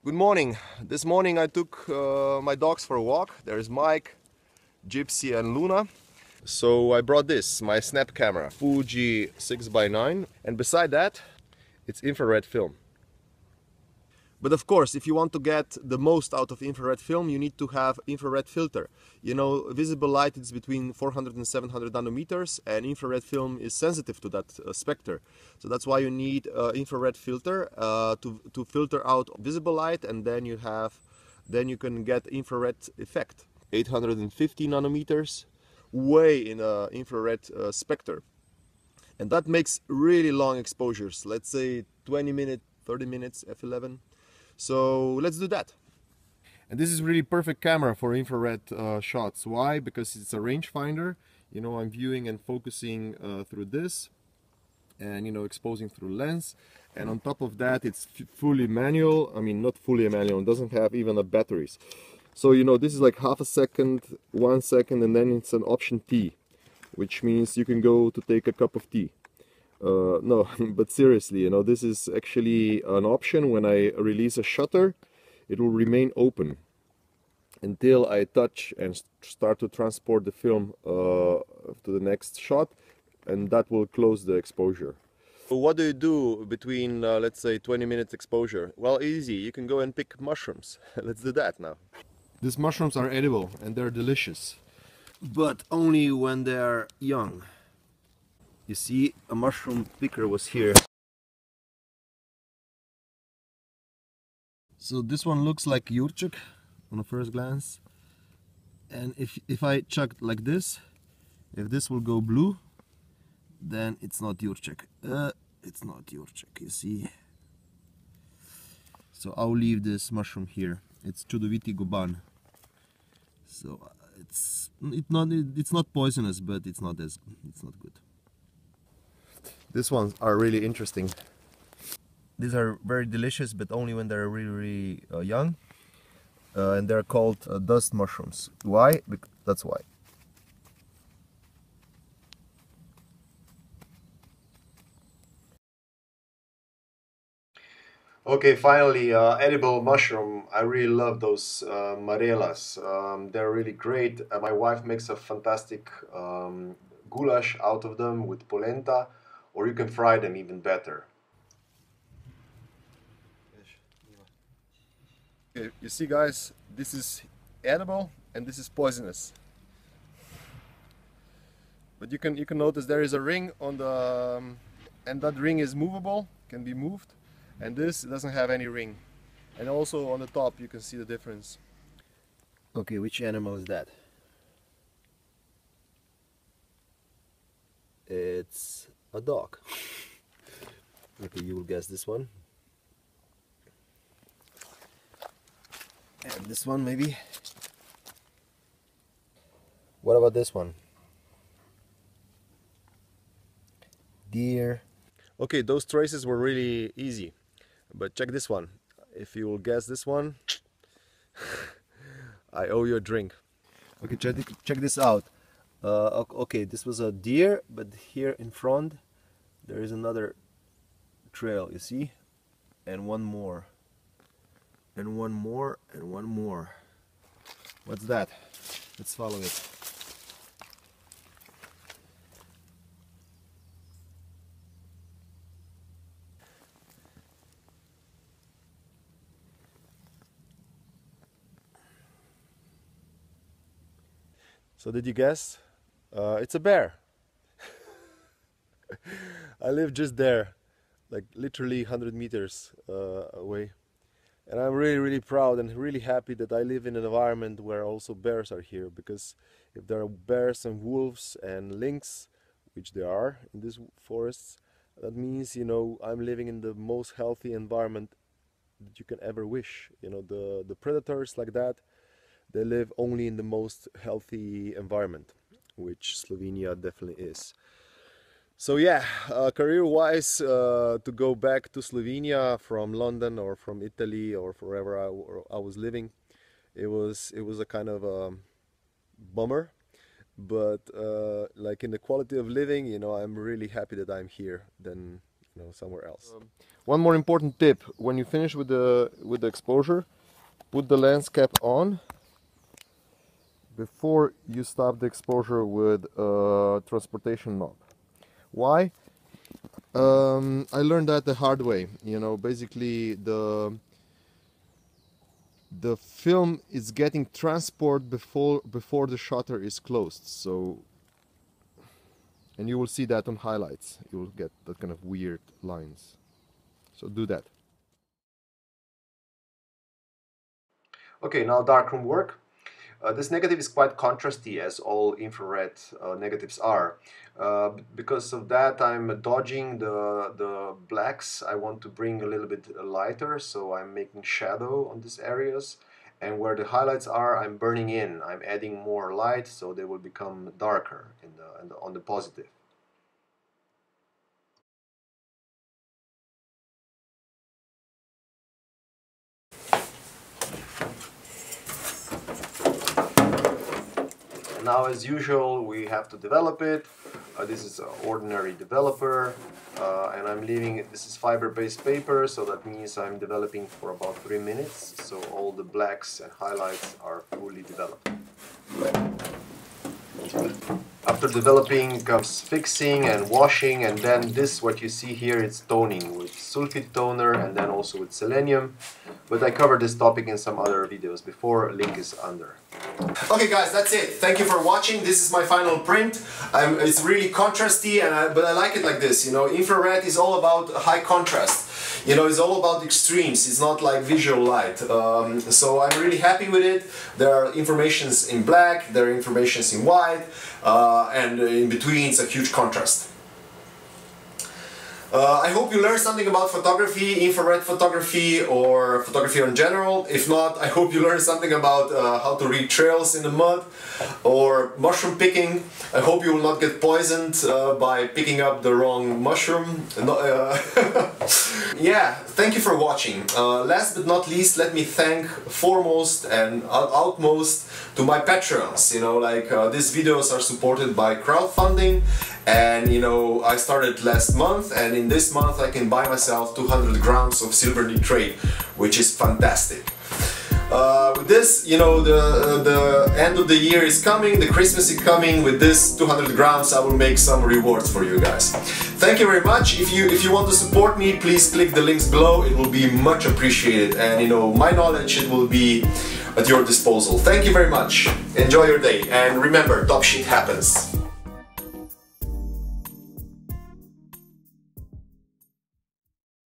Good morning. This morning I took my dogs for a walk. There's Mike, Gypsy and Luna. So I brought this, my snap camera, Fuji 6x9, and beside that it's infrared film. But of course, if you want to get the most out of infrared film, you need to have infrared filter. You know, visible light is between 400 and 700 nanometers, and infrared film is sensitive to that spectrum. So that's why you need infrared filter to filter out visible light, and then you can get infrared effect. 850 nanometers, way in infrared spectrum. And that makes really long exposures, let's say 20 minutes, 30 minutes, f11. So let's do that. And this is really perfect camera for infrared shots. Why? Because it's a rangefinder. You know, I'm viewing and focusing through this, and you know, exposing through lens. And on top of that, it's fully manual. I mean, not fully manual. It doesn't have even a batteries. So you know, this is like half a second, 1 second, and then it's an option T, which means you can go to take a cup of tea. No, but seriously, you know, this is actually an option. When I release a shutter, it will remain open until I touch and start to transport the film to the next shot, and that will close the exposure. So what do you do between, let's say, 20 minutes exposure? Well, easy. You can go and pick mushrooms. Let's do that now. These mushrooms are edible and they're delicious, but only when they're young. You see, a mushroom picker was here. So this one looks like Jurchik on a first glance. And if I chuck like this, if this will go blue, then it's not Jurchik. It's not Jurchik, you see. So I'll leave this mushroom here. It's Chudoviti Goban. So it's not poisonous, but it's not good. These ones are really interesting. These are very delicious, but only when they're really young. And they're called dust mushrooms. Why? That's why. Okay, finally, edible mushroom. I really love those marelas. They're really great. My wife makes a fantastic goulash out of them with polenta, or you can fry them even better. Okay, you see, guys, this is edible and this is poisonous. But you can notice there is a ring on the and that ring is movable, can be moved, and this doesn't have any ring. And also on the top you can see the difference. Okay, which animal is that? It's a dog. Okay, you will guess this one. And this one maybe. What about this one? Deer. Okay, those traces were really easy, but check this one. If you will guess this one, I owe you a drink. Okay, check this out. Okay, this was a deer, but here in front there is another trail, you see? And one more. And one more, and one more. What's that? Let's follow it. So did you guess? It's a bear. I live just there, like literally 100 meters away. And I'm really proud and really happy that I live in an environment where also bears are here, because if there are bears and wolves and lynx, which there are in these forests, that means, you know, I'm living in the most healthy environment that you can ever wish. You know, the predators like that, they live only in the most healthy environment, which Slovenia definitely is. So yeah, career-wise, to go back to Slovenia from London or from Italy or wherever I was living, it was a kind of a bummer. But like in the quality of living, you know, I'm really happy that I'm here. Then somewhere else. One more important tip: when you finish with the exposure, put the lens cap on before you stop the exposure with a transportation knob. Why? I learned that the hard way. Basically the film is getting transport before the shutter is closed. So, and you will see that on highlights. You will get that kind of weird lines. So do that. Okay, now darkroom work. This negative is quite contrasty, as all infrared negatives are. Because of that, I'm dodging the blacks. I want to bring a little bit lighter, so I'm making shadow on these areas. And where the highlights are, I'm burning in. I'm adding more light, so they will become darker on the positive. Now, as usual, we have to develop it. This is an ordinary developer, and I'm leaving it. This is fiber-based paper, so that means I'm developing for about 3 minutes. So all the blacks and highlights are fully developed. After developing comes fixing and washing, and then this, what you see here, it's toning with sulfite toner and then also with selenium. But I covered this topic in some other videos before, link is under. Okay guys, that's it. Thank you for watching. This is my final print. It's really contrasty, but I like it like this. Infrared is all about high contrast. It's all about extremes. It's not like visual light. So I'm really happy with it. There are informations in black, there are informations in white, and in between it's a huge contrast. I hope you learned something about photography, infrared photography, or photography in general. If not, I hope you learned something about how to read trails in the mud or mushroom picking. I hope you will not get poisoned by picking up the wrong mushroom. Yeah, thank you for watching. Last but not least, let me thank foremost and outmost to my patrons. These videos are supported by crowdfunding, and I started last month, and in this month I can buy myself 200 grams of silver nitrate, which is fantastic. With this, the end of the year is coming, the Christmas is coming. With this 200 grams I will make some rewards for you guys. Thank you very much. If you want to support me, please click the links below. It will be much appreciated, and my knowledge, it will be at your disposal. Thank you very much. Enjoy your day, and remember, top shit happens.